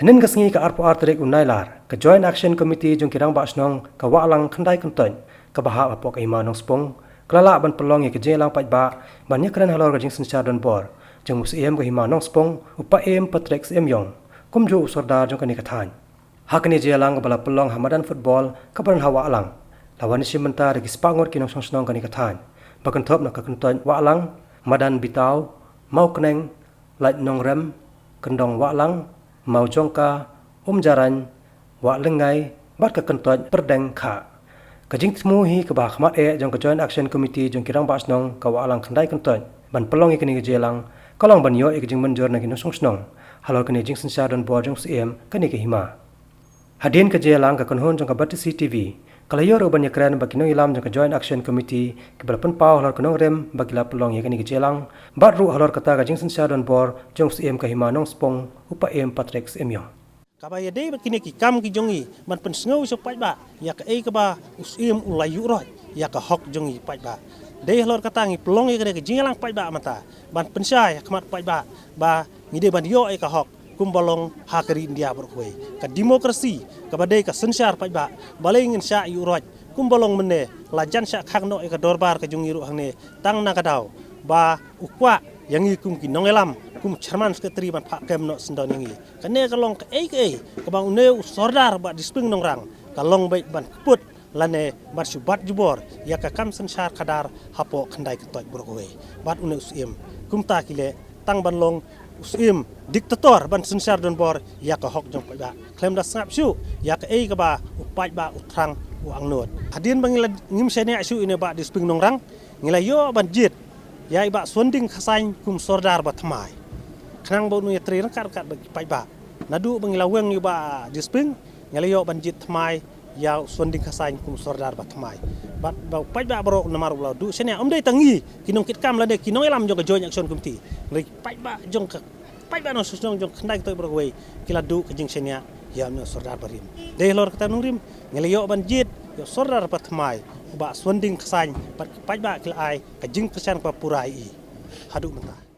Hanin kasngi ka arpo artrek unailar ka Joint Action Committee jong kirang basnong ka walang kandai kunton ka baha apok ima nong spong klala ban pelong ke jelang pat ba banyak kran halor ka jing sencha don bor jong museum ka hima nong spong upa em patrek sem yong kumjo usordar jong kani kathan hakni jelang ka bala pelong hamadan football ka ban hawa alang lawan simenta regi spangor kinong song kani kathan bakan top na ka kunton wa alang madan bitau mau keneng lait nong rem kendong wa alang mau jongka jaran wa lengai bat ka kentot perdeng kha kajing tmu hi ka ba khmat jong ka Joint Action Committee jong kirang basnong ka wa alang khandai kentot ban pelong ikini ke jelang kalong ban yo ikjing menjor na kinu songsnong halor kini jing sensa don bo jong cm kani ke hima hadin ke jelang ka konhon jong ka batisi tv kalayo ro ban yakran ba kinu ilam jong ka Joint Action Committee ke balpan pau halor konong rem ba kila pelong ikini ke jelang bat ru halor kata ka jing sensa don bor jong cm ka hima nong spong upa em patrek cm yo kabaya dei kini ki kam ki jongi man pen sngo so pai ba ya ka e ka ba usim ulayu roi ya ka hok jongi pai ba dei halor katangi pelong e ka jingalang pai ba mata ban pensai khmat pai ba ngide ban yo e ka hok kumbalong hakari india berkoi ka demokrasi ka badai ka sensar pai ba baleng insya yu roi kumbalong mene lajan sya khang no e ka dorbar ka jongi ru hangne tang na ka dau ba ukwa yang ikum ki nongelam kum chairman sekretari ban pak kem no sendon yangi kane kalong ka ka bang une sordar ba disping nongrang kalong bai ban put lane bat subat jubor ya ka kam sensar kadar hapo khandai ketoi brokowe bat une usim kum ta kile tang ban long usim diktator ban sensar don bor ya ka hok jong ba klem da snap shu ya ka ka ba upai ba utrang uang not hadin bangila ngim sene asu ine ba disping nongrang ngila yo ban jit ya iba sonding khasai kum sordar ba thamai khnang bo nu yatri kat bagi pai ba nadu bangila weng yu ba disping ngalayo banjit thamai ya sonding khasai kum sordar ba thamai bat ba pai ba bro namar ulau du sene dei tangi kinong kit kam lade kinong elam jong Joint Action Committee ngai pai ba jong ka pai ba no susong jong khandai to bro we kila du ka jing sene ya no sordar barim dei lor kata nungrim ngalayo banjit yo sordar ba thamai ba sonding khasai bat pai ba kila ai ka jing percent pa purai hadu mata